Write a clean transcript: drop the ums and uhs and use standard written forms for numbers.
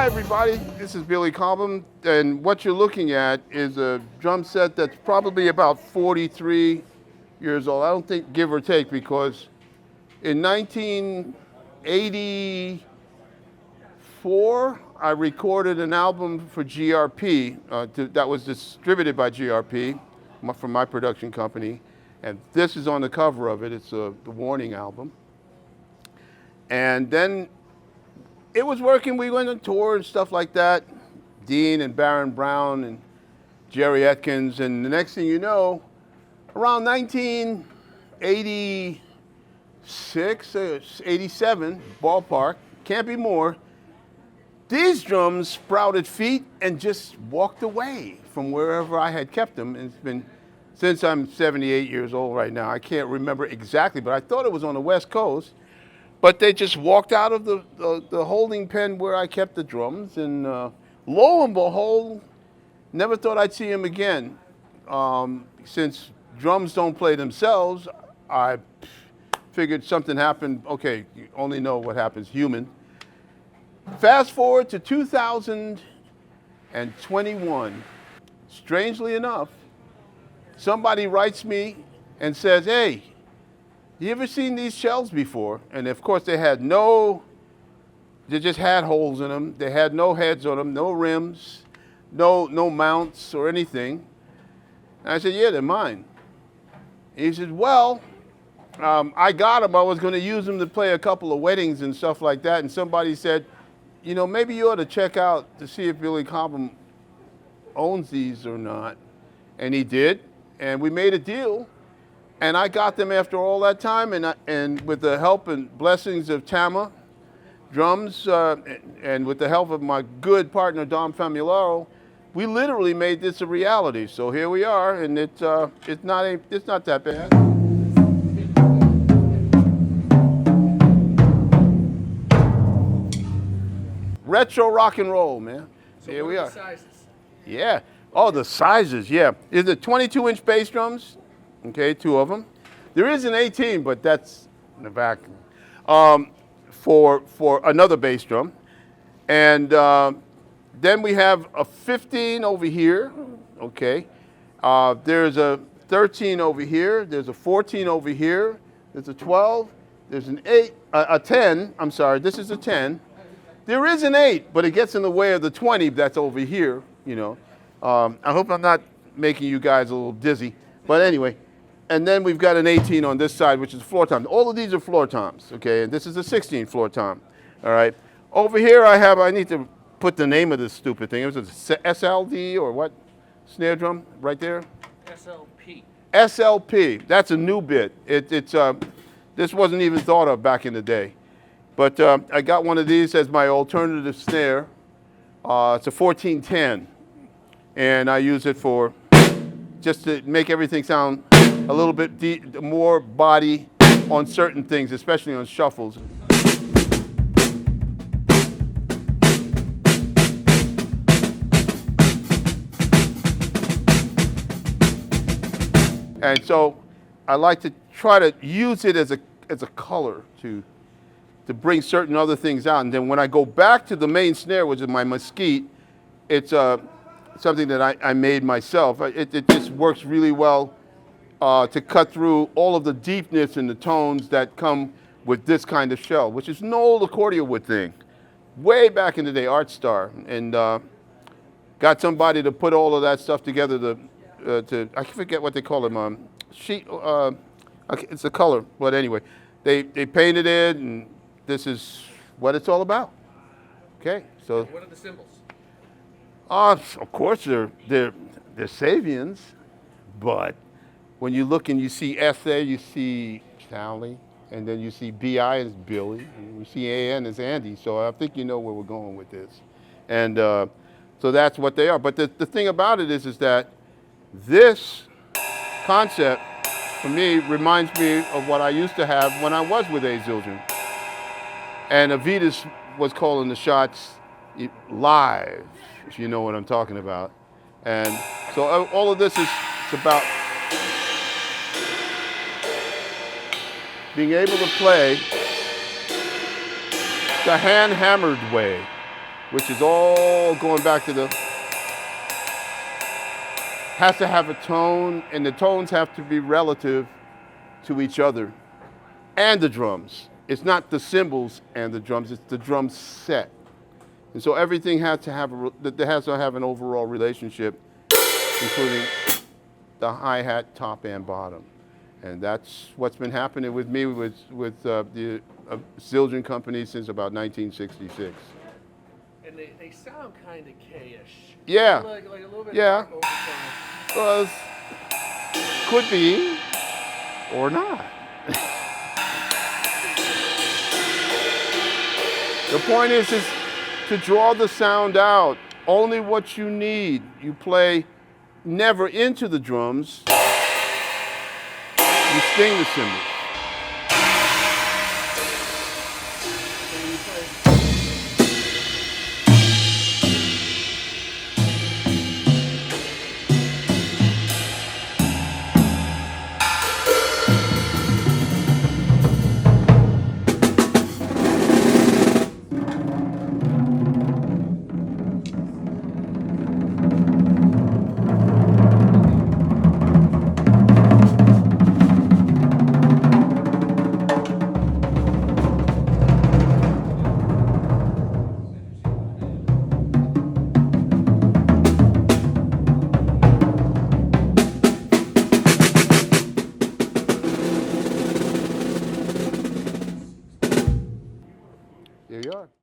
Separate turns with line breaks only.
Hi everybody, this is Billy Cobham, and what you're looking at is a drum set that's probably about 43 years old. I don't think give or take, because in 1984 I recorded an album for GRP that was distributed by GRP from my production company, and this is on the cover of it. It's the Warning album. And then it was working. We went on tour and stuff like that. Dean and Baron Brown and Jerry Atkins. And the next thing you know, around 1986, 87, ballpark, can't be more, these drums sprouted feet and just walked away from wherever I had kept them. And it's been, since I'm 78 years old right now, I can't remember exactly, but I thought it was on the West Coast. But they just walked out of the holding pen where I kept the drums, and lo and behold, never thought I'd see him again. Since drums don't play themselves, I figured something happened. Okay, you only know what happens human. Fast forward to 2021. Strangely enough, somebody writes me and says, "Hey, you ever seen these shells before?" And of course they just had holes in them. They had no heads on them, no rims, no mounts or anything. And I said, "Yeah, they're mine." And he said, "Well, I got them. I was going to use them to play a couple of weddings and stuff like that." And somebody said, "You know, maybe you ought to check out to see if Billy Cobham owns these or not." And he did, and we made a deal. And I got them after all that time, and with the help and blessings of Tama drums, and with the help of my good partner Dom Famularo, we literally made this a reality. So here we are, and it's not that bad. Retro rock and roll, man.
So
here
what
we
are
are.
the sizes?
Yeah. Oh, the sizes. Yeah. Is it 22-inch bass drums? Okay, 2 of them. There is an 18, but that's in the back for another bass drum. And then we have a 15 over here. Okay. There's a 13 over here. There's a 14 over here. There's a 12. There's an 8, a 10. I'm sorry, this is a 10. There is an 8, but it gets in the way of the 20 that's over here. You know. I hope I'm not making you guys a little dizzy, but anyway. And then we've got an 18 on this side, which is floor tom. All of these are floor toms, okay? And this is a 16 floor tom, all right? Over here I need to put the name of this stupid thing. It was a SLD or what? Snare drum right there?
SLP.
SLP, that's a new bit. This wasn't even thought of back in the day. But I got one of these as my alternative snare. It's a 1410. And I use it for just to make everything sound a little bit more body on certain things, especially on shuffles. And so I like to try to use it as a color to bring certain other things out. And then when I go back to the main snare, which is my mesquite, it's something that I made myself. It just works really well to cut through all of the deepness and the tones that come with this kind of shell, which is an old accordion wood thing. Way back in the day, Art Star. And got somebody to put all of that stuff together I forget what they call them, it's a color, but anyway. They painted it, and this is what it's all about. Okay, so.
What are the cymbals?
Of course they're Savians, but when you look and you see S there, you see Sally, and then you see BI as Billy, and you see AN as Andy. So I think you know where we're going with this, and so that's what they are. But the thing about it is that this concept, for me, reminds me of what I used to have when I was with A Zildjian, and Avitas was calling the shots live, if you know what I'm talking about. And so all of this is about being able to play the hand-hammered way, which is all going back to the, has to have a tone, and the tones have to be relative to each other and the drums. It's not the cymbals and the drums, it's the drum set. And so everything has to have an overall relationship, including the hi-hat, top and bottom. And that's what's been happening with me with the Zildjian company since about 1966.
And they sound kind of K-ish.
Yeah.
Like a little bit
Yeah.
overtone.
Well, could be or not. The point is to draw the sound out. Only what you need. You play never into the drums. You sting the cymbals.
So you play